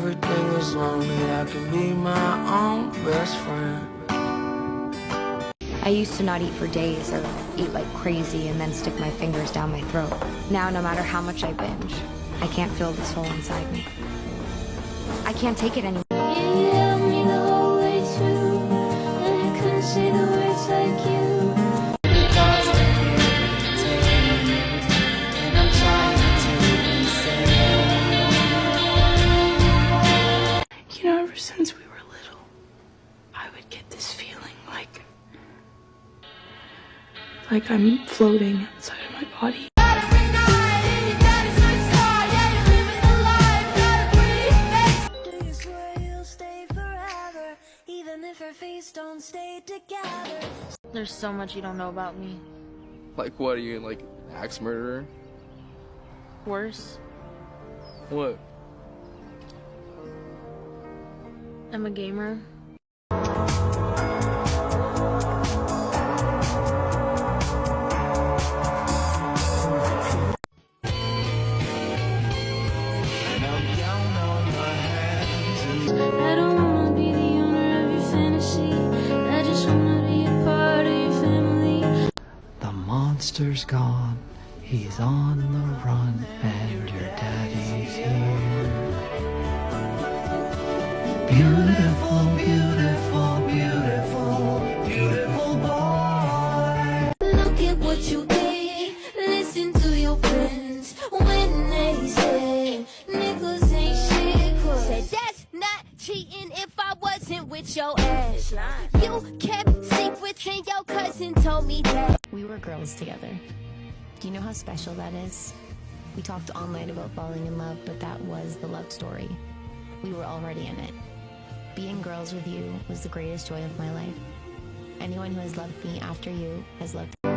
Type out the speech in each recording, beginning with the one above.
everything is lonely, I can be my own best friend. I used to not eat for days or eat like crazy and then stick my fingers down my throat. Now, no matter how much I binge, I can't feel this hole inside me. I can't take it anymore. You held me the whole way through, and I couldn't say the words like you. And I'm trying to be safe. You know, ever since we were little, I would get this feeling like I'm floating inside of my body. There's so much you don't know about me. Like what, are you like an axe murderer? Worse, What? I'm a gamer. I don't wanna be the owner of your fantasy. I just wanna be a part of your family. The monster's gone, he's on the run, and your daddy's here. Beautiful, beautiful, beautiful, beautiful boy. Look at what you ate. Listen to your friends when they say niggas ain't shit. 'Cause say that's not cheating if I wasn't with your ass. You kept secrets and your cousin told me that. We were girls together. Do you know how special that is? We talked all night about falling in love, but that was the love story. We were already in it. Being girls with you was the greatest joy of my life. Anyone who has loved me after you has loved me.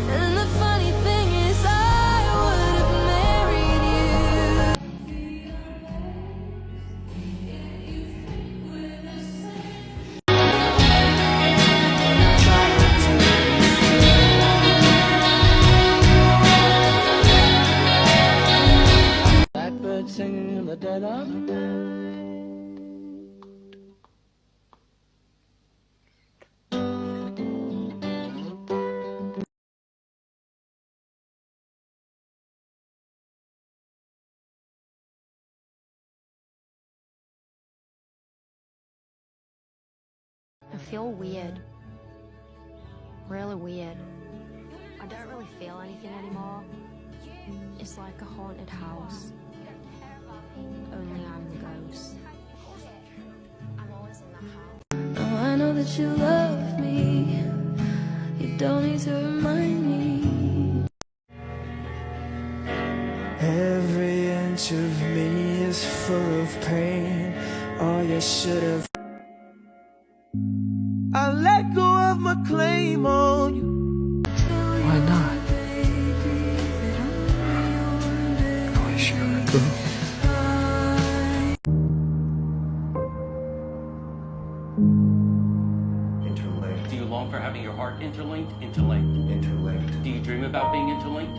And the funny thing is I would have married you. Blackbird singing in the dead of night. I feel weird. Really weird. I don't really feel anything anymore. It's like a haunted house. Only I'm the ghost. I'm always in the house. Now I know that you love me. You don't need to remind me. Every inch of me is full of pain. Oh, you should have. I let go of my claim on you. Why not? I sure do. Do you long for having your heart interlinked? Interlinked. Interlinked. Do you dream about being interlinked?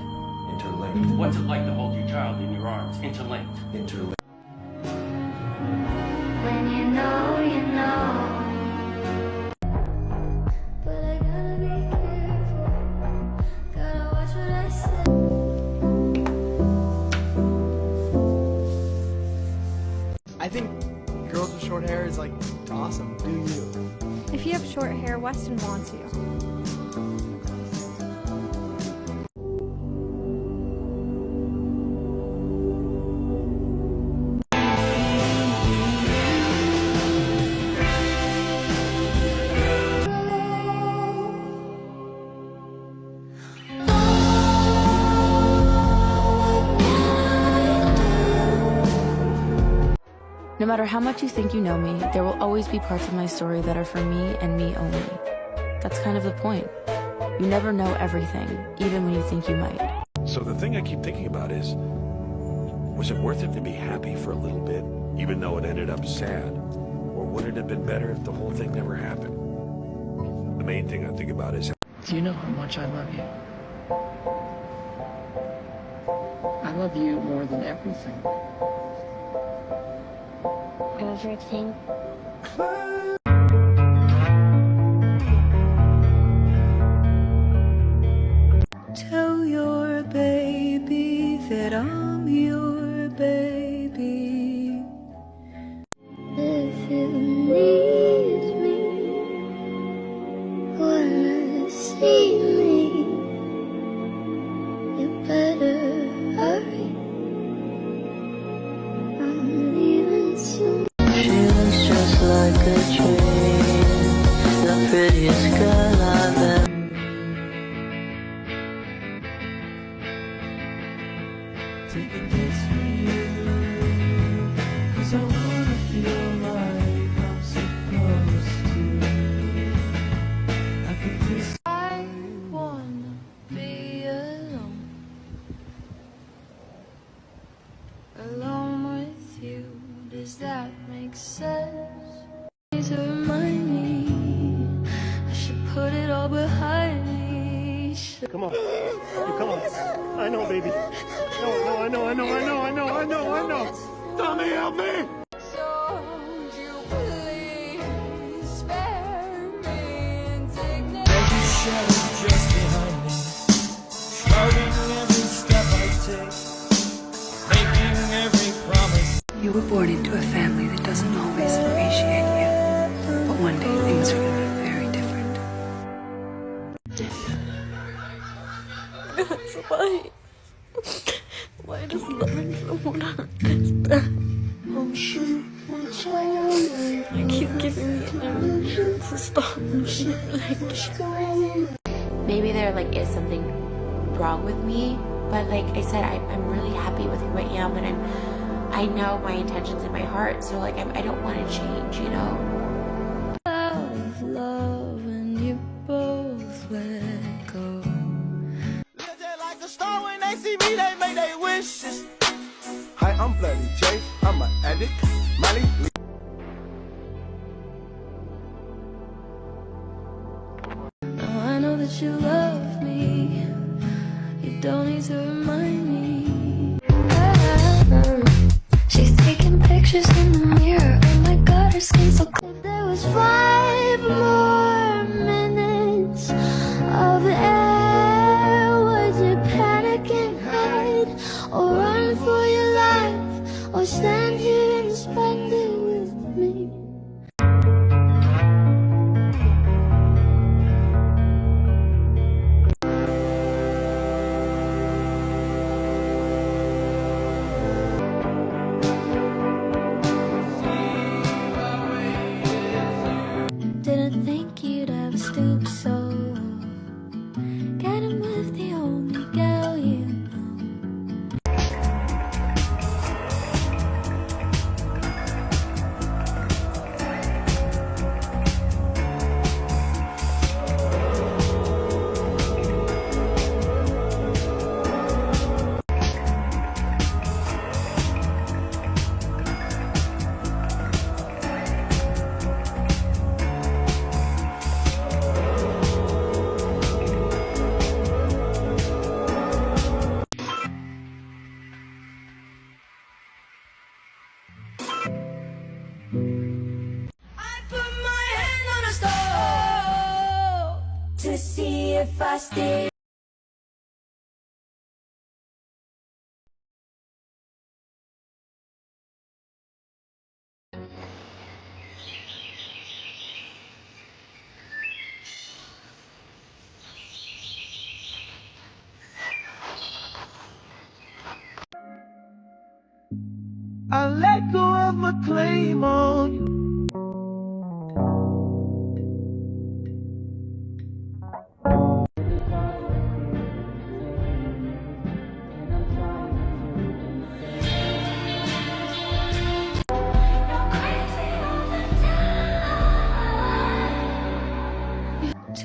Interlinked. What's it like to hold your child in your arms? Interlinked. Interlinked. When you know, you know. But I gotta be careful. Gotta watch what I say. I think girls with short hair is like awesome. Do you? If you have short hair, Weston wants you. No matter how much you think you know me, there will always be parts of my story that are for me and me only. That's kind of the point. You never know everything, even when you think you might. So the thing I keep thinking about is, was it worth it to be happy for a little bit, even though it ended up sad? Or would it have been better if the whole thing never happened? The main thing I think about is Do you know how much I love you? I love you more than everything. Everything. Tell your baby that I'm your baby. If you need me, wanna see me, you better hurry. I'm leaving soon. She looks just like a dream, the prettiest girl I've ever. Taking this for you, 'cause I wanna feel like I'm supposed to. I could just I wanna be alone, alone with you. Does that make sense? To remind me, I should put it all behind me. Come on. Come on. I know, baby. No, I know. Tommy, help me! So won't you please spare me indignation? there's a shadow just behind me, shrouding every step I take, making every promise. You were born into a family that doesn't always appreciate you, but one day things are going to be very different. Why does loving someone hurt this bad? You keep giving me energy to stop me. Maybe there is something wrong with me, but like I said, I'm really happy with who I am, and I know my intentions in my heart, so I don't want to change, you know? Out of love and you both let go. Like a star when they see me, they make their wishes. Hi, I'm Bloody J. I'm an addict. Molly. Now I know that you love me. You don't need to remind me. She's taking pictures in the mirror. Oh my God, her skin's so clear. If there was 5 more minutes of air, would you panic and hide, or run for your life, or stand here and spend it with me? Didn't think you'd ever stoop so low. Getting with the only girl you know. I put my hand on a stove to see if I stay. I let go of my claim on you.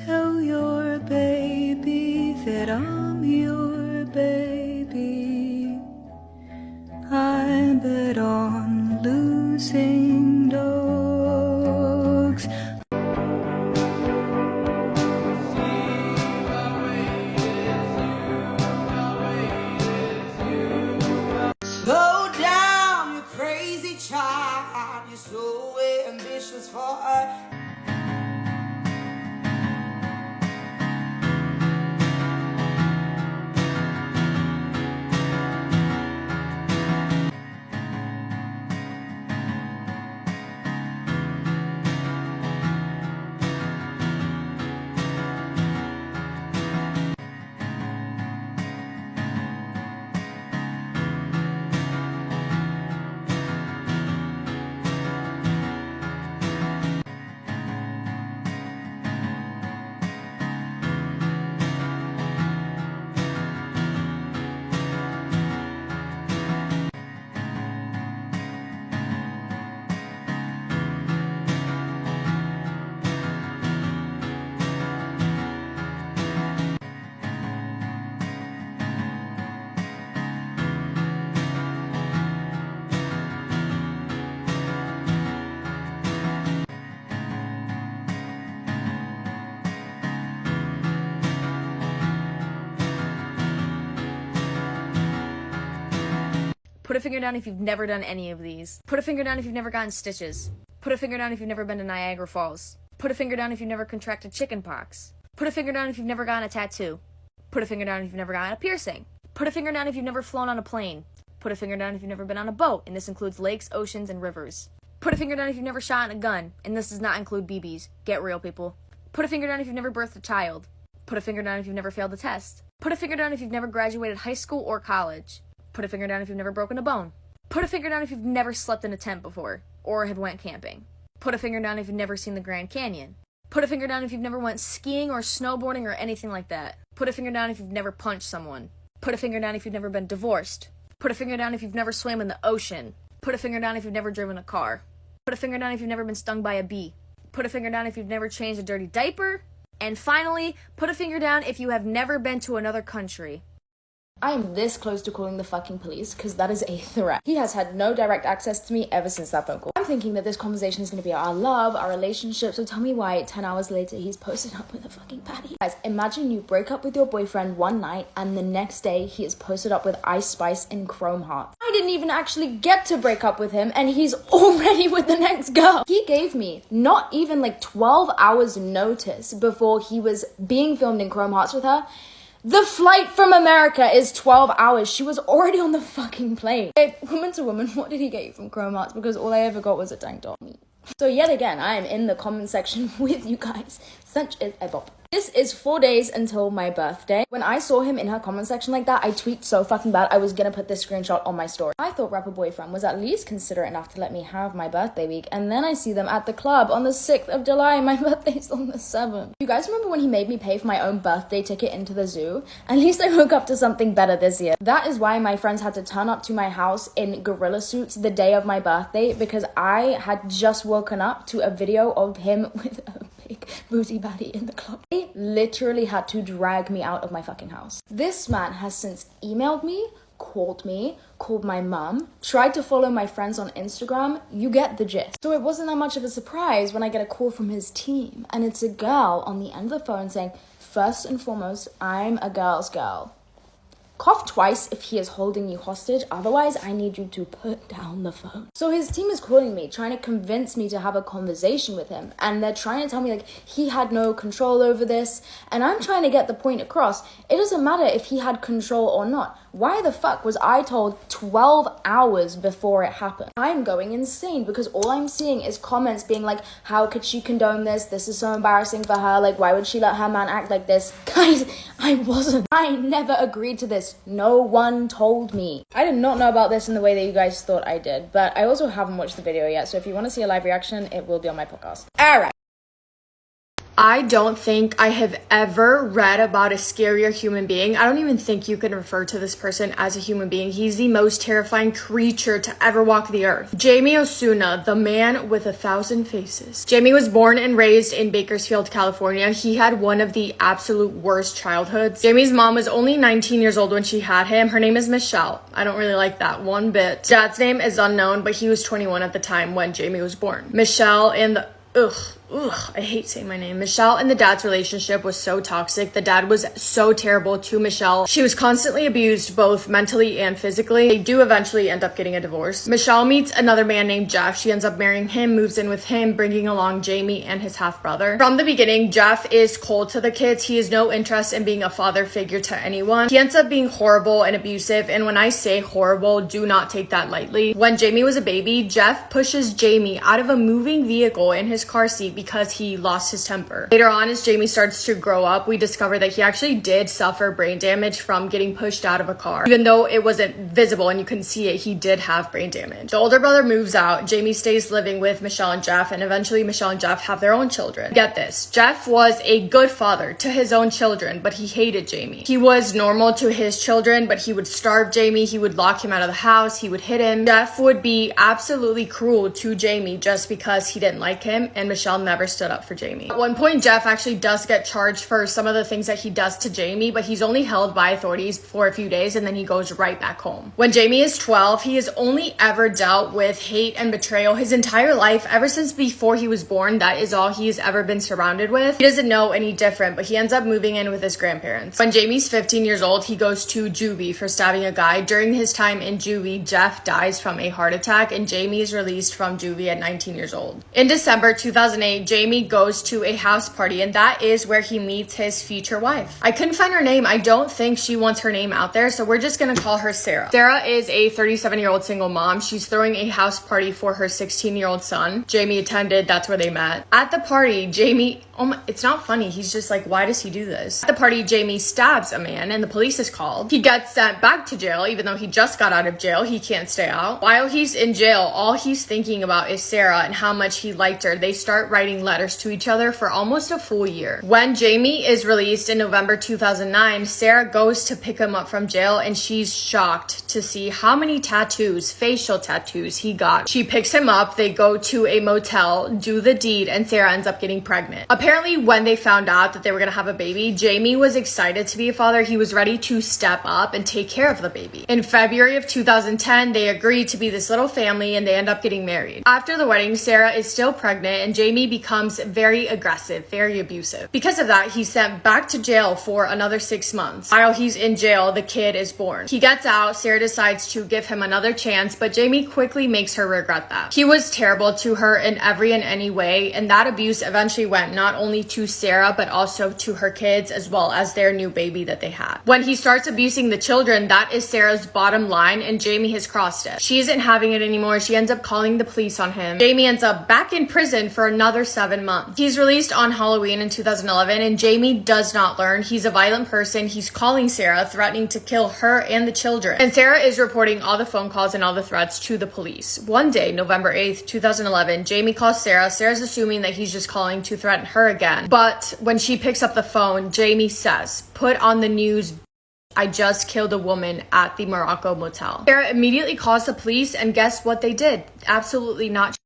Tell your baby that I'm your baby. I bet on losing, though. Put a finger down if you've never done any of these. Put a finger down if you've never gotten stitches. Put a finger down if you've never been to Niagara Falls. Put a finger down if you've never contracted chickenpox. Put a finger down if you've never gotten a tattoo. Put a finger down if you've never gotten a piercing. Put a finger down if you've never flown on a plane. Put a finger down if you've never been on a boat, and this includes lakes, oceans, and rivers. Put a finger down if you've never shot a gun, and this does not include BBs. Get real, people. Put a finger down if you've never birthed a child. Put a finger down if you've never failed a test. Put a finger down if you've never graduated high school or college. Put a finger down if you've never broken a bone. Put a finger down if you've never slept in a tent before, or have went camping. Put a finger down if you've never seen the Grand Canyon. Put a finger down if you've never went skiing or snowboarding or anything like that. Put a finger down if you've never punched someone. Put a finger down if you've never been divorced. Put a finger down if you've never swam in the ocean. Put a finger down if you've never driven a car. Put a finger down if you've never been stung by a bee. Put a finger down if you've never changed a dirty diaper. And finally, put a finger down if you have never been to another country. I am this close to calling the fucking police because that is a threat. He has had no direct access to me ever since that phone call. I'm thinking that this conversation is going to be our love, our relationship, so tell me why 10 hours later he's posted up with a fucking baddie. Guys, imagine you break up with your boyfriend one night and the next day he is posted up with Ice Spice and Chrome Heart. I didn't even actually get to break up with him and he's already with the next girl. He gave me not even like 12 hours notice before he was being filmed in Chrome Hearts with her. The flight from America is 12 hours. She was already on the fucking plane. Hey, woman to woman, what did he get you from Chrome Hearts? Because all I ever got was a tank top. So yet again, I am in the comment section with you guys. Such is a bop. This is 4 days until my birthday. When I saw him in her comment section like that, I tweaked so fucking bad I was gonna put this screenshot on my story. I thought rapper boyfriend was at least considerate enough to let me have my birthday week, and then I see them at the club on the 6th of July. My birthday's on the 7th. You guys remember when he made me pay for my own birthday ticket into the zoo? At least I woke up to something better this year. That is why my friends had to turn up to my house in gorilla suits the day of my birthday, because I had just woken up to a video of him with a big booty baddie in the club. They literally had to drag me out of my fucking house. This man has since emailed me, called my mum, tried to follow my friends on Instagram. You get the gist. So it wasn't that much of a surprise when I get a call from his team, and it's a girl on the end of the phone saying, first and foremost, I'm a girl's girl. Cough twice if he is holding you hostage, otherwise I need you to put down the phone. So his team is calling me, trying to convince me to have a conversation with him, and they're trying to tell me like he had no control over this, and I'm trying to get the point across. It doesn't matter if he had control or not. Why the fuck was I told 12 hours before it happened? I'm going insane because all I'm seeing is comments being like, how could she condone this? This is so embarrassing for her. Like, why would she let her man act like this? Guys, I wasn't. I never agreed to this. No one told me. I did not know about this in the way that you guys thought I did, but I also haven't watched the video yet. So if you want to see a live reaction, it will be on my podcast. All right. I don't think I have ever read about a scarier human being. I don't even think you can refer to this person as a human being. He's the most terrifying creature to ever walk the earth. Jamie Osuna, the man with 1,000 faces. Jamie was born and raised in Bakersfield, California. He had one of the absolute worst childhoods. Jamie's mom was only 19 years old when she had him. Her name is Michelle. I don't really like that one bit. Dad's name is unknown, but he was 21 at the time when Jamie was born. Michelle and the I hate saying my name. Michelle and the dad's relationship was so toxic. The dad was so terrible to Michelle. She was constantly abused both mentally and physically. They do eventually end up getting a divorce. Michelle meets another man named Jeff. She ends up marrying him, moves in with him, bringing along Jamie and his half-brother. From the beginning, Jeff is cold to the kids. He has no interest in being a father figure to anyone. He ends up being horrible and abusive, and when I say horrible, do not take that lightly. When Jamie was a baby, Jeff pushes Jamie out of a moving vehicle in his car seat because he lost his temper. Later on, as Jamie starts to grow up, we discover that he actually did suffer brain damage from getting pushed out of a car. Even though it wasn't visible and you couldn't see it, he did have brain damage. The older brother moves out. Jamie stays living with Michelle and Jeff, and eventually Michelle and Jeff have their own children. Get this, Jeff was a good father to his own children, but he hated Jamie. He was normal to his children, but he would starve Jamie. He would lock him out of the house. He would hit him. Jeff would be absolutely cruel to Jamie just because he didn't like him, and Michelle never stood up for Jamie. At one point, Jeff actually does get charged for some of the things that he does to Jamie, but he's only held by authorities for a few days and then he goes right back home. When Jamie is 12, he has only ever dealt with hate and betrayal his entire life. Ever since before he was born, that is all he's ever been surrounded with. He doesn't know any different, but he ends up moving in with his grandparents. When Jamie's 15 years old, he goes to juvie for stabbing a guy. During his time in juvie, Jeff dies from a heart attack and Jamie is released from juvie at 19 years old. In December 2008, Jamie goes to a house party and that is where he meets his future wife. I couldn't find her name. I don't think she wants her name out there, so we're just gonna call her Sarah. Sarah is a 37-year-old single mom. She's throwing a house party for her 16-year-old son. Jamie attended. That's where they met. At the party, Jamie, it's not funny. He's just like, why does he do this? At the party, Jamie stabs a man and the police is called. He gets sent back to jail, even though he just got out of jail. He can't stay out. While he's in jail, all he's thinking about is Sarah and how much he liked her. They start writing letters to each other for almost a full year. When Jamie is released in November 2009, Sarah goes to pick him up from jail and she's shocked to see how many tattoos, facial tattoos, he got. She picks him up, they go to a motel, do the deed, and Sarah ends up getting pregnant. Apparently, when they found out that they were gonna have a baby, Jamie was excited to be a father. He was ready to step up and take care of the baby. In February of 2010, they agreed to be this little family and they end up getting married. After the wedding, Sarah is still pregnant and Jamie becomes very aggressive, very abusive. Because of that, he's sent back to jail for another 6 months. While he's in jail, the kid is born. He gets out, Sarah decides to give him another chance, but Jamie quickly makes her regret that. He was terrible to her in every and any way, and that abuse eventually went not only to Sarah, but also to her kids, as well as their new baby that they had. When he starts abusing the children, that is Sarah's bottom line, and Jamie has crossed it. She isn't having it anymore. She ends up calling the police on him. Jamie ends up back in prison for another 7 months. He's released on Halloween in 2011, and Jamie does not learn. He's a violent person. He's calling Sarah, threatening to kill her and the children. And Sarah is reporting all the phone calls and all the threats to the police. One day, November 8th, 2011, Jamie calls Sarah. Sarah's assuming that he's just calling to threaten her again. But when she picks up the phone, Jamie says, "Put on the news, I just killed a woman at the Morocco motel." Sarah immediately calls the police and guess what they did? Absolutely not.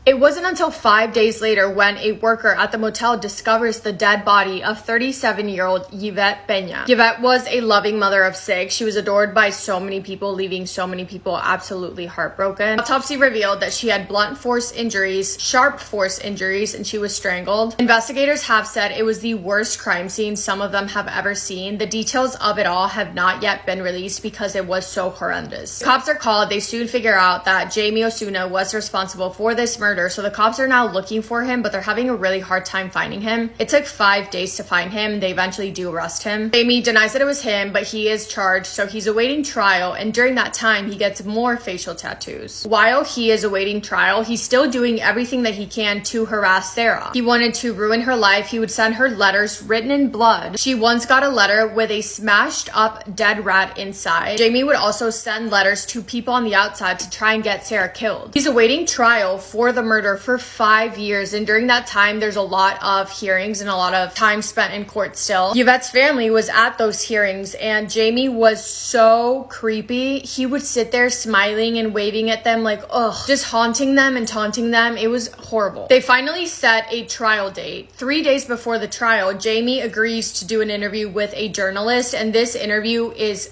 It wasn't until 5 days later when a worker at the motel discovers the dead body of 37-year-old Yvette Peña. Yvette was a loving mother of 6. She was adored by so many people, leaving so many people absolutely heartbroken. Autopsy revealed that she had blunt force injuries, sharp force injuries, and she was strangled. Investigators have said it was the worst crime scene some of them have ever seen. The details of it all have not yet been released because it was so horrendous. Cops are called. They soon figure out that Jamie Osuna was responsible for this murder. So the cops are now looking for him, but they're having a really hard time finding him. It took 5 days to find him. They eventually do arrest him. Jamie denies that it was him, but he is charged, so he's awaiting trial, and during that time, he gets more facial tattoos. While he is awaiting trial, he's still doing everything that he can to harass Sarah. He wanted to ruin her life. He would send her letters written in blood. She once got a letter with a smashed up dead rat inside. Jamie would also send letters to people on the outside to try and get Sarah killed. He's awaiting trial for the murder for 5 years, and during that time there's a lot of hearings and a lot of time spent in court still. Yvette's family was at those hearings and Jamie was so creepy. He would sit there smiling and waving at them like, ugh, just haunting them and taunting them. It was horrible. They finally set a trial date. 3 days before the trial, Jamie agrees to do an interview with a journalist, and this interview is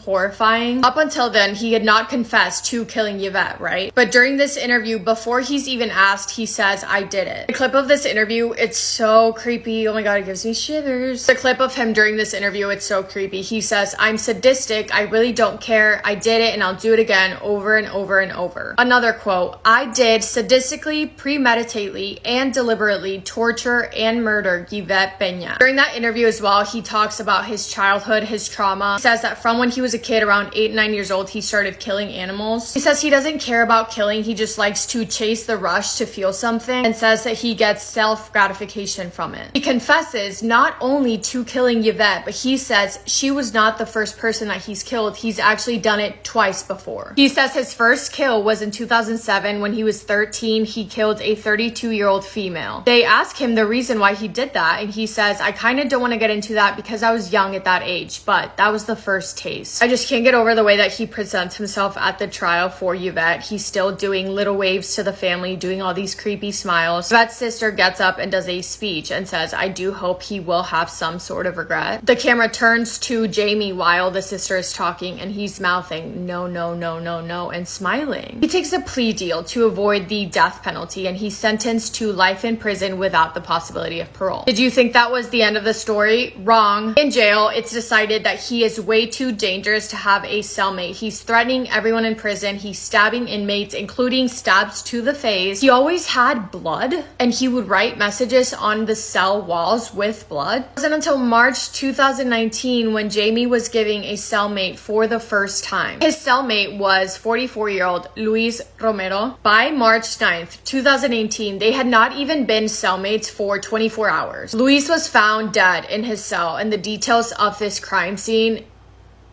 horrifying. Up until then, he had not confessed to killing Yvette, right? But during this interview, before he's even asked, he says, "I did it." The clip of this interview, it's so creepy. Oh my god, it gives me shivers. The clip of him during this interview, it's so creepy. He says, "I'm sadistic. I really don't care. I did it and I'll do it again over and over and over." Another quote, "I did sadistically, premeditately, and deliberately torture and murder Yvette Peña." During that interview as well, he talks about his childhood, his trauma. He says that from when he was a kid around 8, 9 years old, he started killing animals. He says he doesn't care about killing. He just likes to chase the rush to feel something, and says that he gets self-gratification from it. He confesses not only to killing Yvette, but he says she was not the first person that he's killed. He's actually done it twice before. He says his first kill was in 2007 when he was 13. He killed a 32-year-old female. They ask him the reason why he did that, and he says, "I kind of don't want to get into that because I was young at that age, but that was the first taste." I just can't get over the way that he presents himself at the trial for Yvette. He's still doing little waves to the family, doing all these creepy smiles. Yvette's sister gets up and does a speech and says, I do hope he will have some sort of regret. The camera turns to Jamie while the sister is talking, and he's mouthing, no, no, no, no, no, and smiling. He takes a plea deal to avoid the death penalty, and he's sentenced to life in prison without the possibility of parole. Did you think that was the end of the story? Wrong. In jail, it's decided that he is way too dangerous to have a cellmate. He's threatening everyone in prison. He's stabbing inmates, including stabs to the face. He always had blood, and he would write messages on the cell walls with blood. It wasn't until March 2019 when Jamie was giving a cellmate for the first time. His cellmate was 44-year-old Luis Romero. By March 9th, 2018, they had not even been cellmates for 24 hours. Luis was found dead in his cell, and the details of this crime scene,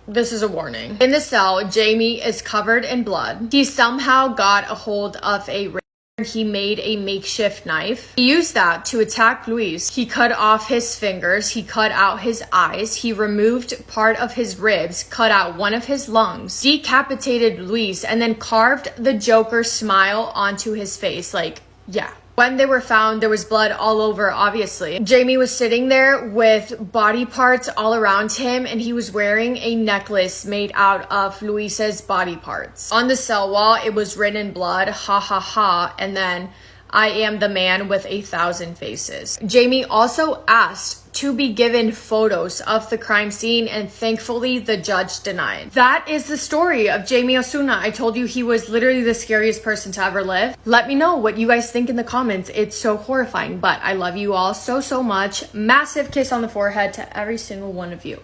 this is a warning. In the cell, Jamie is covered in blood. He somehow got a hold of a razor. He made a makeshift knife. He used that to attack Luis. He cut off his fingers. He cut out his eyes. He removed part of his ribs, cut out one of his lungs, decapitated Luis, and then carved the Joker's smile onto his face. Like, yeah. When they were found, there was blood all over, obviously. Jamie was sitting there with body parts all around him, and he was wearing a necklace made out of Luis's body parts. On the cell wall, it was written in blood, ha ha ha, and then, I am the man with 1,000 faces. Jamie also asked to be given photos of the crime scene, and thankfully the judge denied. That is the story of Jamie Osuna. I told you he was literally the scariest person to ever live. Let me know what you guys think in the comments. It's so horrifying, but I love you all so, so much. Massive kiss on the forehead to every single one of you.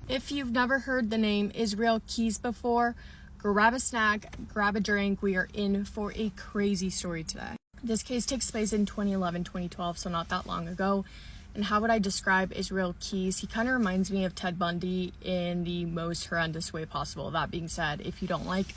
If you've never heard the name Israel Keys before, grab a snack, grab a drink. We are in for a crazy story today. This case takes place in 2011, 2012, so not that long ago. And how would I describe Israel Keys? He kind of reminds me of Ted Bundy in the most horrendous way possible. That being said, if you don't like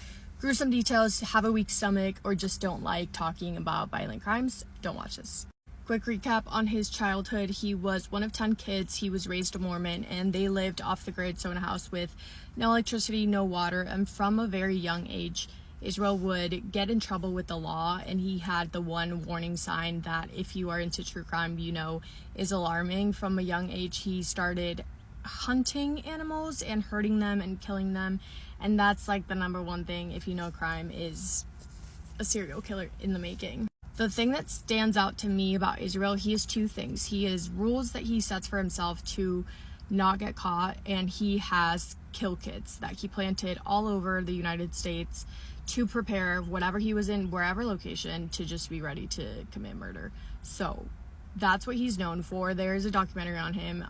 gruesome details, have a weak stomach, or just don't like talking about violent crimes, don't watch this. Quick recap on his childhood. He was one of 10 kids. He was raised a Mormon, and they lived off the grid, so in a house with no electricity, no water. And from a very young age, Israel would get in trouble with the law, and he had the one warning sign that if you are into true crime, you know is alarming. From a young age, he started hunting animals and hurting them and killing them, and that's like the number one thing, if you know crime, is a serial killer in the making. The thing that stands out to me about Israel, he has two things. He has rules that he sets for himself to not get caught, and he has kill kits that he planted all over the United States to prepare whatever he was in, wherever location, to just be ready to commit murder. So that's what he's known for. There is a documentary on him,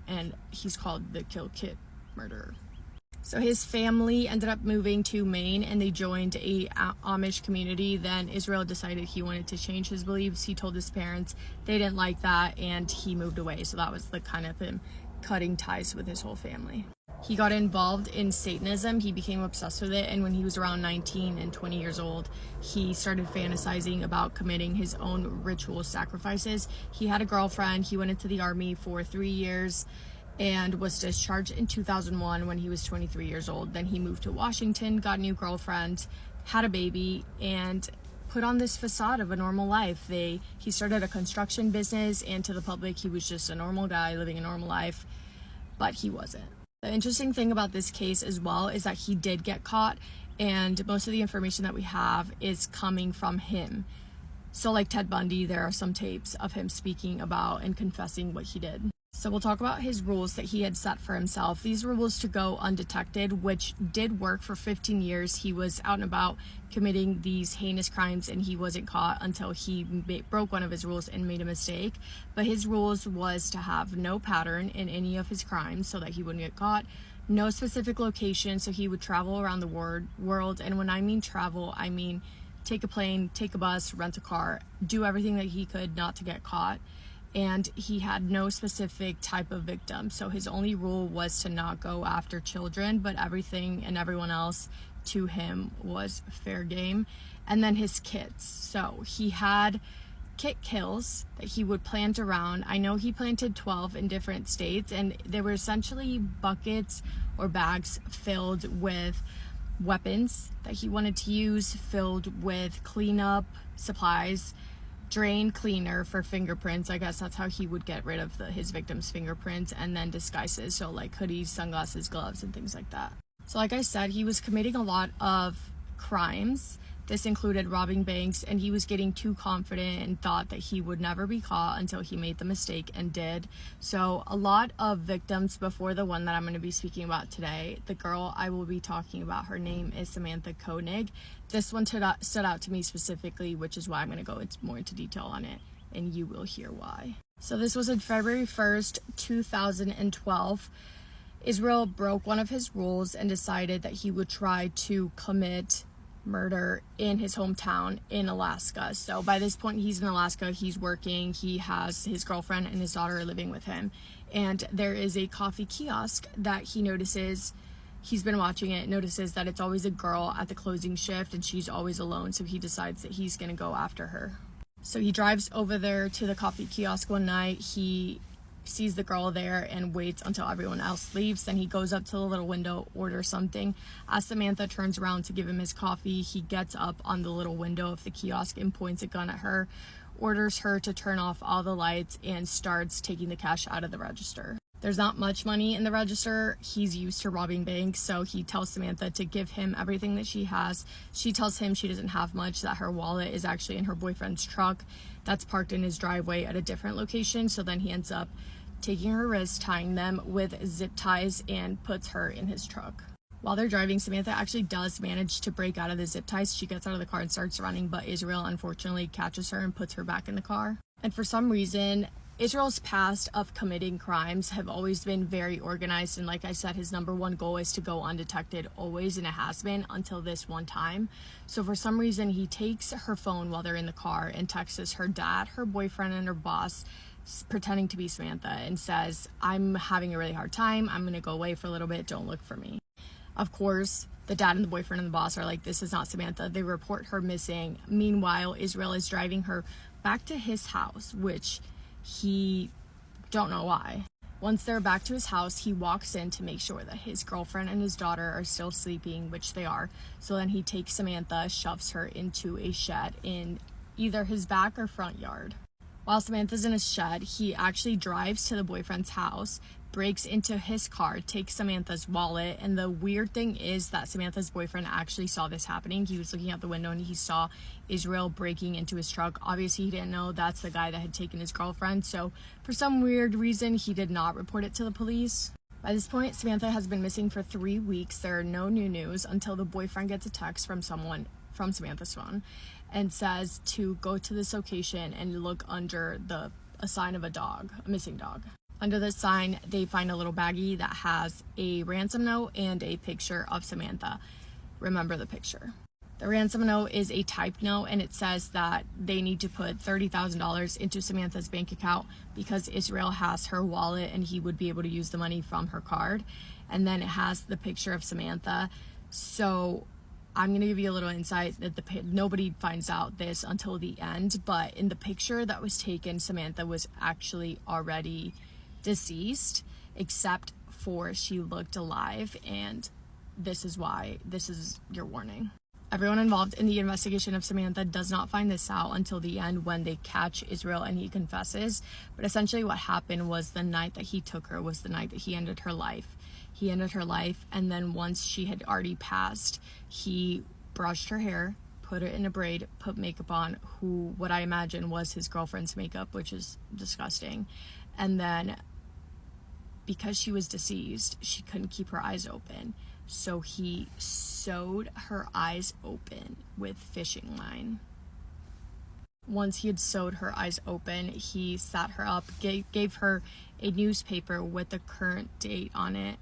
and he's called the Kill Kit Murderer. So his family ended up moving to Maine, and they joined a Amish community. Then Israel decided he wanted to change his beliefs. He told his parents, they didn't like that, and he moved away. So that was the kind of him cutting ties with his whole family. He got involved in Satanism. He became obsessed with it, and when he was around 19 and 20 years old, he started fantasizing about committing his own ritual sacrifices. He had a girlfriend. He went into the army for 3 years and was discharged in 2001 when he was 23 years old. Then he moved to Washington, got a new girlfriend, had a baby, and put on this facade of a normal life. He started a construction business, and to the public, he was just a normal guy living a normal life, but he wasn't. The interesting thing about this case as well is that he did get caught, and most of the information that we have is coming from him. So like Ted Bundy, there are some tapes of him speaking about and confessing what he did. So we'll talk about his rules that he had set for himself. These were rules to go undetected, which did work for 15 years. He was out and about committing these heinous crimes, and he wasn't caught until he broke one of his rules and made a mistake. But his rules was to have no pattern in any of his crimes so that he wouldn't get caught. No specific location, so he would travel around the world. And when I mean travel, I mean take a plane, take a bus, rent a car, do everything that he could not to get caught. And he had no specific type of victim. So his only rule was to not go after children, but everything and everyone else to him was fair game. And then his kits. So he had kit kills that he would plant around. I know he planted 12 in different states, and they were essentially buckets or bags filled with weapons that he wanted to use, filled with cleanup supplies, drain cleaner for fingerprints. I guess that's how he would get rid of his victims' fingerprints, and then disguises, so like hoodies, sunglasses, gloves, and things like that. So like I said, he was committing a lot of crimes. This included robbing banks, and he was getting too confident and thought that he would never be caught until he made the mistake, and did. So a lot of victims before the one that I'm going to be speaking about today, the girl I will be talking about, her name is Samantha Koenig. This one stood out to me specifically, which is why I'm going to go more into detail on it, and you will hear why. So this was on February 1st, 2012. Israel broke one of his rules and decided that he would try to commit murder in his hometown in Alaska. So by this point, he's in Alaska, he's working, he has his girlfriend and his daughter living with him, and there is a coffee kiosk that he notices. He's been watching it, notices that it's always a girl at the closing shift, and she's always alone, so he decides that he's gonna go after her. So he drives over there to the coffee kiosk one night. He sees the girl there and waits until everyone else leaves. Then he goes up to the little window, orders something. As Samantha turns around to give him his coffee, he gets up on the little window of the kiosk and points a gun at her, orders her to turn off all the lights, and starts taking the cash out of the register. There's not much money in the register. He's used to robbing banks, so he tells Samantha to give him everything that she has. She tells him she doesn't have much, that her wallet is actually in her boyfriend's truck that's parked in his driveway at a different location. So then he ends up taking her wrists, tying them with zip ties, and puts her in his truck. While they're driving, Samantha actually does manage to break out of the zip ties. She gets out of the car and starts running, but Israel unfortunately catches her and puts her back in the car. And for some reason, Israel's past of committing crimes have always been very organized, and like I said, his number one goal is to go undetected, always, and it has been until this one time. So for some reason, he takes her phone while they're in the car and texts her dad, her boyfriend, and her boss, pretending to be Samantha, and says, "I'm having a really hard time, I'm gonna go away for a little bit, don't look for me." Of course, the dad and the boyfriend and the boss are like, "This is not Samantha." They report her missing. Meanwhile, Israel is driving her back to his house, which he don't know why. Once they're back to his house, he walks in to make sure that his girlfriend and his daughter are still sleeping, which they are. So then he takes Samantha, shoves her into a shed in either his back or front yard. While Samantha's in his shed, he actually drives to the boyfriend's house, breaks into his car, takes Samantha's wallet, and the weird thing is that Samantha's boyfriend actually saw this happening. He was looking out the window and he saw Israel breaking into his truck. Obviously, he didn't know that's the guy that had taken his girlfriend, so for some weird reason, he did not report it to the police. By this point, Samantha has been missing for 3 weeks. There are no new news until the boyfriend gets a text from someone from Samantha's phone and says to go to this location and look under a sign of a missing dog. Under the sign, they find a little baggie that has a ransom note and a picture of Samantha. Remember the picture. The ransom note is a typed note, and it says that they need to put $30,000 into Samantha's bank account because Israel has her wallet and he would be able to use the money from her card. And then it has the picture of Samantha. So I'm going to give you a little insight that nobody finds out this until the end, but in the picture that was taken, Samantha was actually already deceased, except for she looked alive, and this is your warning. Everyone involved in the investigation of Samantha does not find this out until the end when they catch Israel and he confesses. But essentially what happened was the night that he took her was the night that he ended her life. He ended her life, and then once she had already passed, he brushed her hair, put it in a braid, put makeup on, what I imagine was his girlfriend's makeup, which is disgusting. And then because she was deceased, she couldn't keep her eyes open. So he sewed her eyes open with fishing line. Once he had sewed her eyes open, he sat her up, gave her a newspaper with the current date on it,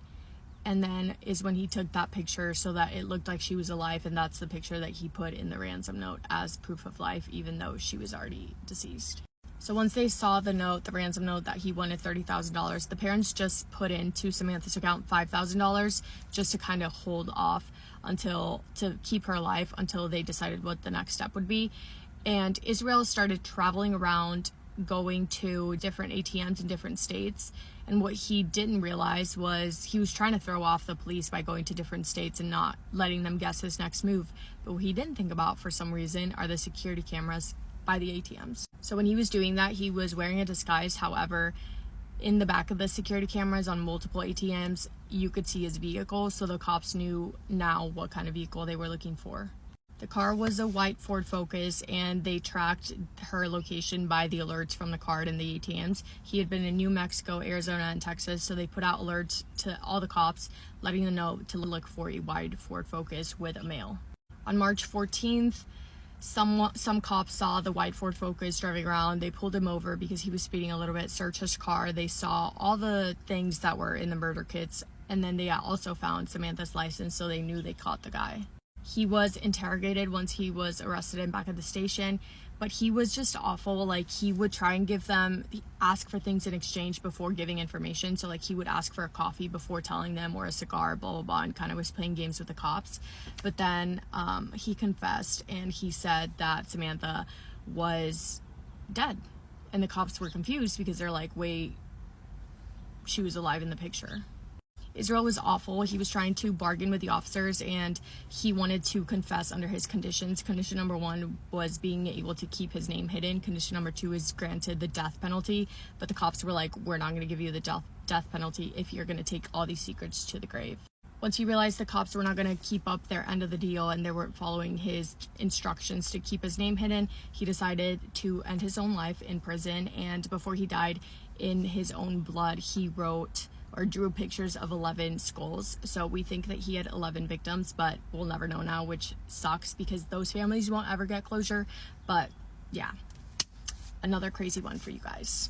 and then is when he took that picture so that it looked like she was alive, and that's the picture that he put in the ransom note as proof of life, even though she was already deceased. So once they saw the ransom note that he wanted $30,000, the parents just put into Samantha's account $5,000 just to kind of hold off to keep her alive until they decided what the next step would be. And Israel started traveling around, going to different ATMs in different states. And what he didn't realize was he was trying to throw off the police by going to different states and not letting them guess his next move. But what he didn't think about, for some reason, are the security cameras by the ATMs. So when he was doing that, he was wearing a disguise. However, in the back of the security cameras on multiple ATMs, you could see his vehicle, so the cops knew now what kind of vehicle they were looking for. The car was a white Ford Focus, and they tracked her location by the alerts from the card and the ATMs. He had been in New Mexico, Arizona, and Texas, so they put out alerts to all the cops, letting them know to look for a white Ford Focus with a male. On March 14th, some cops saw the white Ford Focus driving around. They pulled him over because he was speeding a little bit, searched his car. They saw all the things that were in the murder kits, and then they also found Samantha's license, so they knew they caught the guy. He was interrogated once he was arrested and back at the station, but he was just awful. Like, he would try and ask for things in exchange before giving information. So like, he would ask for a coffee before telling them, or a cigar, blah blah blah, and kind of was playing games with the cops. But then he confessed, and he said that Samantha was dead, and the cops were confused because they're like, wait, she was alive in the picture. Israel was awful. He was trying to bargain with the officers, and he wanted to confess under his conditions. Condition number 1 was being able to keep his name hidden. Condition number 2 is granted the death penalty, but the cops were like, we're not going to give you the death penalty if you're going to take all these secrets to the grave. Once he realized the cops were not going to keep up their end of the deal and they weren't following his instructions to keep his name hidden, he decided to end his own life in prison. And before he died, in his own blood, he wrote or drew pictures of 11 skulls. So we think that he had 11 victims, but we'll never know now, which sucks because those families won't ever get closure. But yeah, another crazy one for you guys.